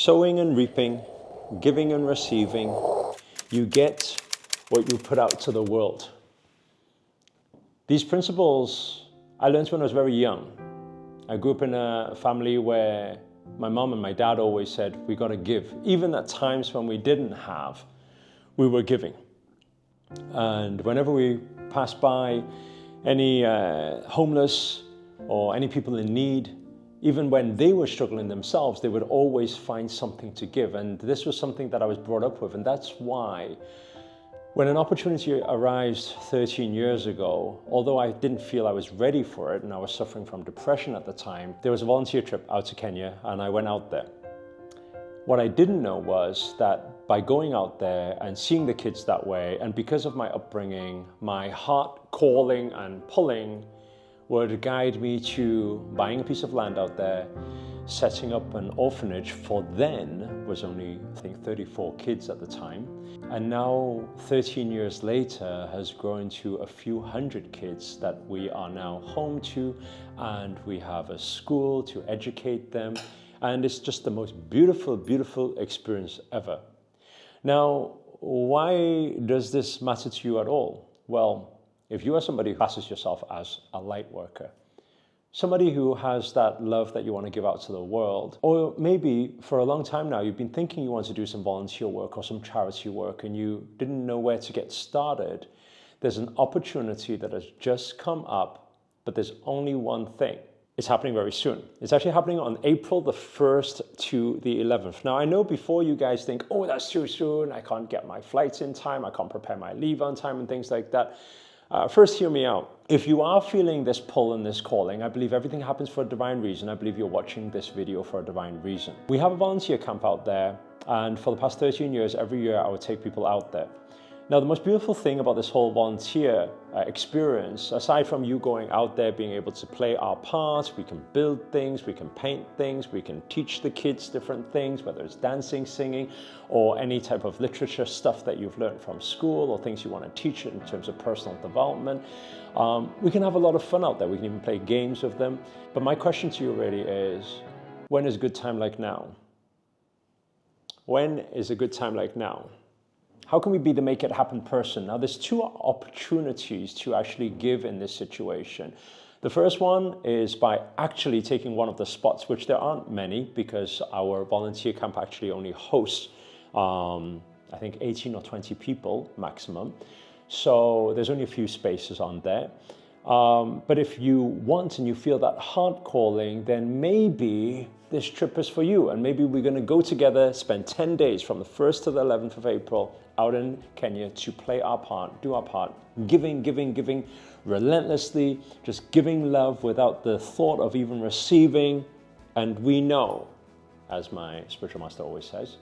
sowing and reaping, giving and receiving. You get what you put out to the world. These principles I learned when I was very young. I grew up in a family where my mom and my dad always said, we got to give. Even at times when we didn't have, we were giving. And whenever we passed by any homeless or any people in need, even when they were struggling themselves, they would always find something to give. And this was something that I was brought up with. And that's why when an opportunity arose 13 years ago, although I didn't feel I was ready for it and I was suffering from depression at the time, there was a volunteer trip out to Kenya and I went out there. What I didn't know was that by going out there and seeing the kids that way, and because of my upbringing, my heart calling and pulling would guide me to buying a piece of land out there, setting up an orphanage for then was only, I think, 34 kids at the time. And now, 13 years later, has grown to a few hundred kids that we are now home to, and we have a school to educate them. And it's just the most beautiful, beautiful experience ever. Now, why does this matter to you at all? Well, if you are somebody who classes yourself as a light worker, somebody who has that love that you want to give out to the world, or maybe for a long time now you've been thinking you want to do some volunteer work or some charity work and you didn't know where to get started, there's an opportunity that has just come up, but there's only one thing. It's happening very soon. It's actually happening on April the 1st to the 11th. Now, I know before you guys think, oh, that's too soon, I can't get my flights in time, I can't prepare my leave on time and things like that. First, hear me out. If you are feeling this pull and this calling, I believe everything happens for a divine reason. I believe you're watching this video for a divine reason. We have a volunteer camp out there, and for the past 13 years, every year I would take people out there. Now, the most beautiful thing about this whole volunteer experience, aside from you going out there, being able to play our part, we can build things, we can paint things, we can teach the kids different things, whether it's dancing, singing, or any type of literature stuff that you've learned from school or things you want to teach in terms of personal development. We can have a lot of fun out there. We can even play games with them. But my question to you really is, when is a good time like now? When is a good time like now? How can we be the make it happen person? Now, there's two opportunities to actually give in this situation. The first one is by actually taking one of the spots, which there aren't many because our volunteer camp actually only hosts, I think 18 or 20 people maximum. So there's only a few spaces on there. But if you want and you feel that heart calling, then maybe this trip is for you. And maybe we're going to go together, spend 10 days from the 1st to the 11th of April out in Kenya to play our part, do our part, giving, relentlessly, just giving love without the thought of even receiving. And we know, as my spiritual master always says,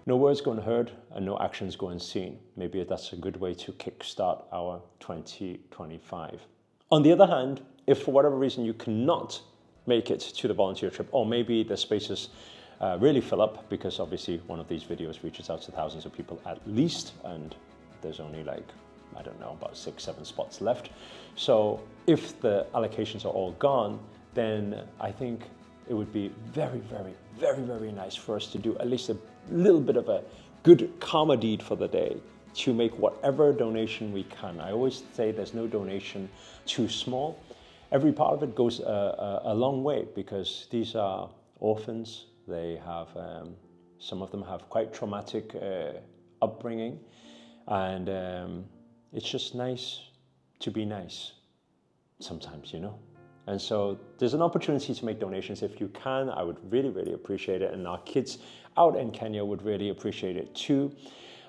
no words go unheard and no actions go unseen. Maybe that's a good way to kickstart our 2025. On the other hand, if for whatever reason you cannot make it to the volunteer trip, or maybe the spaces really fill up, because obviously one of these videos reaches out to thousands of people at least, and there's only like, I don't know, about 6-7 spots left. So if the allocations are all gone, then I think it would be very, very nice for us to do at least a little bit of a good karma deed for the day, to make whatever donation we can. I always say there's no donation too small. Every part of it goes a long way, because these are orphans. They have, some of them have quite traumatic upbringing, and it's just nice to be nice sometimes, you know? And so there's an opportunity to make donations. If you can, I would really appreciate it. And our kids out in Kenya would really appreciate it too.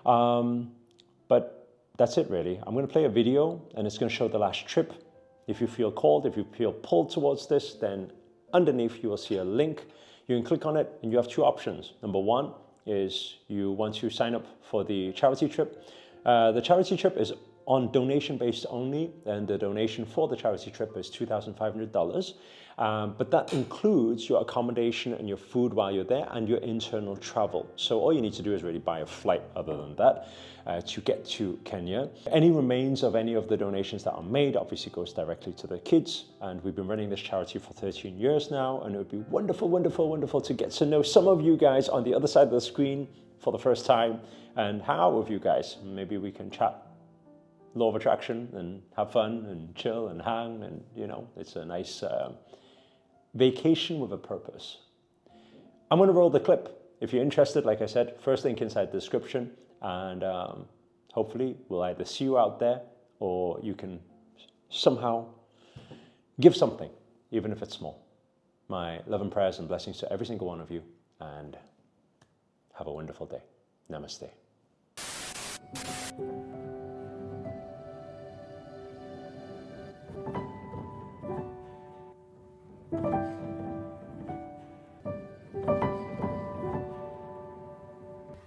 But that's it really. I'm going to play a video and it's going to show the last trip. If you feel called, if you feel pulled towards this, then underneath you will see a link. You can click on it and you have two options. Number one is you want to sign up for the charity trip. The charity trip is on donation based only, and the donation for the charity trip is $2,500. But that includes your accommodation and your food while you're there and your internal travel. So all you need to do is really buy a flight other than that to get to Kenya. Any remains of any of the donations that are made obviously goes directly to the kids. And we've been running this charity for 13 years now, and it would be wonderful, wonderful, wonderful to get to know some of you guys on the other side of the screen for the first time and hang out with you guys. Maybe we can chat law of attraction and have fun and chill and hang, and you know, it's a nice vacation with a purpose. I'm going to roll the clip. If you're interested, like I said, first link inside the description, and hopefully we'll either see you out there or you can somehow give something, even if it's small. My love and prayers and blessings to every single one of you, and have a wonderful day. Namaste.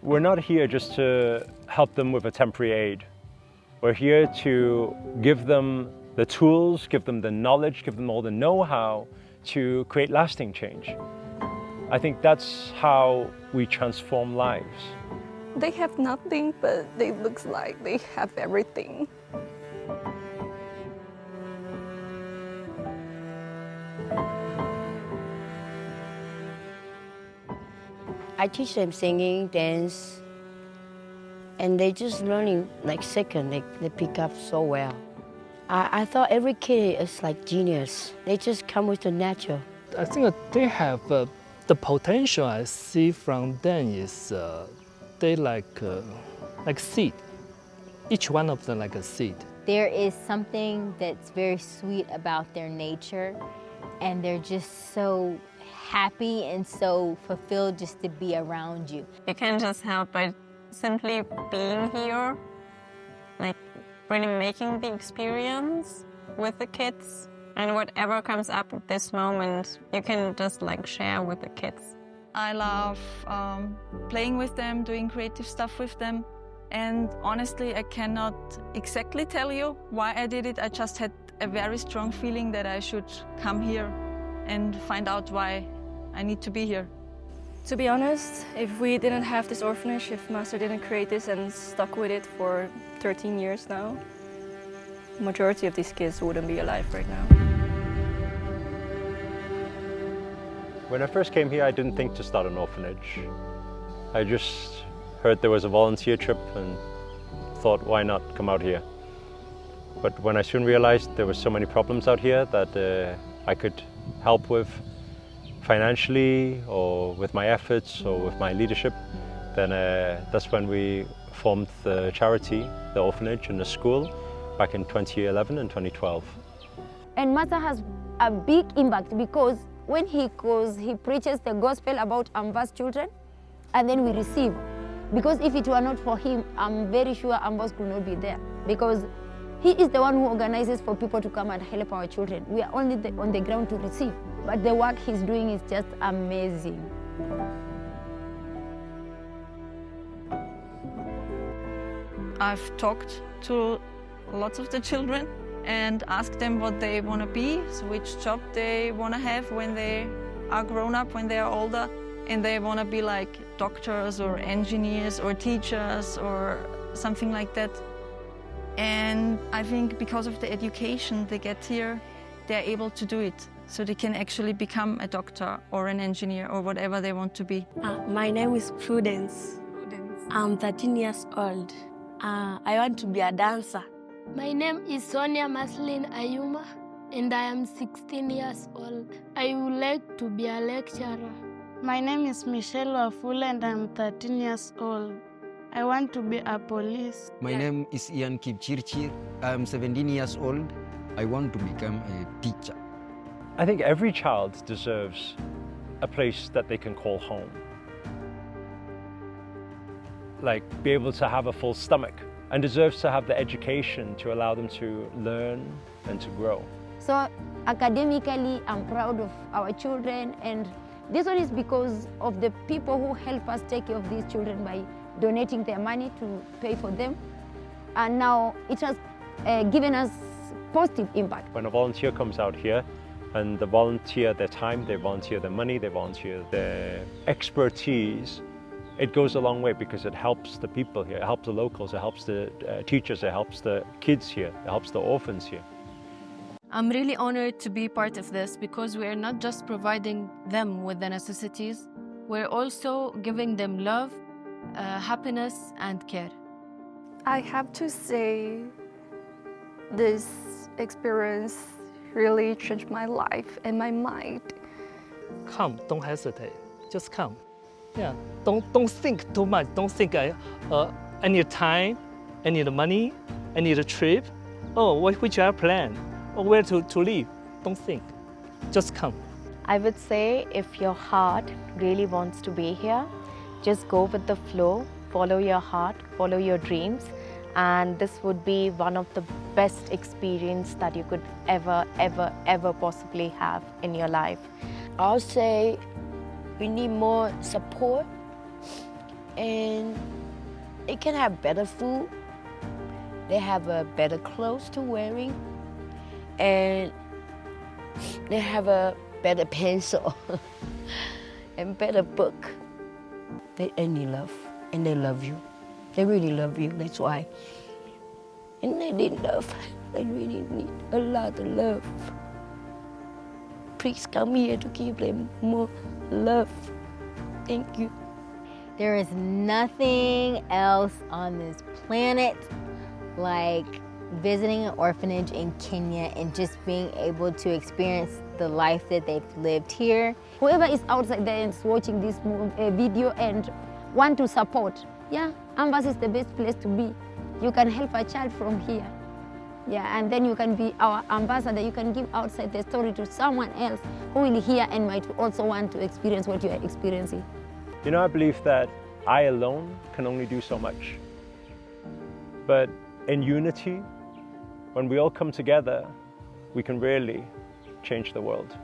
We're not here just to help them with a temporary aid. We're here to give them the tools, give them the knowledge, give them all the know-how to create lasting change. I think that's how we transform lives. They have nothing, but they look like they have everything. I teach them singing, dance, and they just learning like second. They pick up so well. I thought every kid is like genius. They just come with the nature. I think they have the potential I see from them is they like seed. Each one of them like a seed. There is something that's very sweet about their nature, and they're just so happy and so fulfilled just to be around you. You can't just help by simply being here, like really making the experience with the kids, and whatever comes up at this moment, you can just like share with the kids. I love playing with them, doing creative stuff with them, and honestly, I cannot exactly tell you why I did it. I just had a very strong feeling that I should come here and find out why I need to be here. To be honest, if we didn't have this orphanage, if Master didn't create this and stuck with it for 13 years now, majority of these kids wouldn't be alive right now. When I first came here, I didn't think to start an orphanage. I just heard there was a volunteer trip and thought, why not come out here? But when I soon realized there were so many problems out here that I could help with financially or with my efforts or with my leadership, then that's when we formed the charity, the orphanage and the school back in 2011 and 2012. And Master has a big impact because when he goes, he preaches the gospel about Iamverse children, and then we receive. Because if it were not for him, I'm very sure Iamverse could not be there. Because he is the one who organizes for people to come and help our children. We are only on the ground to receive. But the work he's doing is just amazing. I've talked to lots of the children and asked them what they want to be, so which job they want to have when they are grown up, when they are older, and they want to be like doctors or engineers or teachers or something like that. And I think because of the education they get here, they're able to do it. So they can actually become a doctor or an engineer or whatever they want to be. My name is Prudence. I'm 13 years old. I want to be a dancer. My name is Sonia Maslin Ayuma, and I am 16 years old. I would like to be a lecturer. My name is Michelle Wafula, and I'm 13 years old. I want to be a police. My name is Ian Kipchirchir. I'm 17 years old. I want to become a teacher. I think every child deserves a place that they can call home. Like, be able to have a full stomach, and deserves to have the education to allow them to learn and to grow. So academically, I'm proud of our children, and this one is because of the people who help us take care of these children by donating their money to pay for them. And now it has given us positive impact. When a volunteer comes out here and they volunteer their time, they volunteer their money, they volunteer their expertise, it goes a long way because it helps the people here, it helps the locals, it helps the teachers, it helps the kids here, it helps the orphans here. I'm really honored to be part of this because we are not just providing them with the necessities, we're also giving them love, happiness and care. I have to say this experience really changed my life and my mind. Come, don't hesitate, just come. Yeah, don't think too much. Don't think I need time, I need money, I need a trip. Oh, which I plan, or where to live. Don't think, just come. I would say if your heart really wants to be here, just go with the flow, follow your heart, follow your dreams, and this would be one of the best experience that you could ever possibly have in your life. I'll say we need more support, and they can have better food, they have a better clothes to wearing, and they have a better pencil and better book. They need love, and they love you. They really love you, that's why. And they need love. They really need a lot of love. Please come here to give them more love. Thank you. There is nothing else on this planet like visiting an orphanage in Kenya and just being able to experience the life that they've lived here. Whoever is outside there and is watching this video and want to support, yeah, Iamverse is the best place to be. You can help a child from here. Yeah, and then you can be our ambassador. You can give outside the story to someone else who will hear and might also want to experience what you are experiencing. You know, I believe that I alone can only do so much. But in unity, when we all come together, we can really change the world.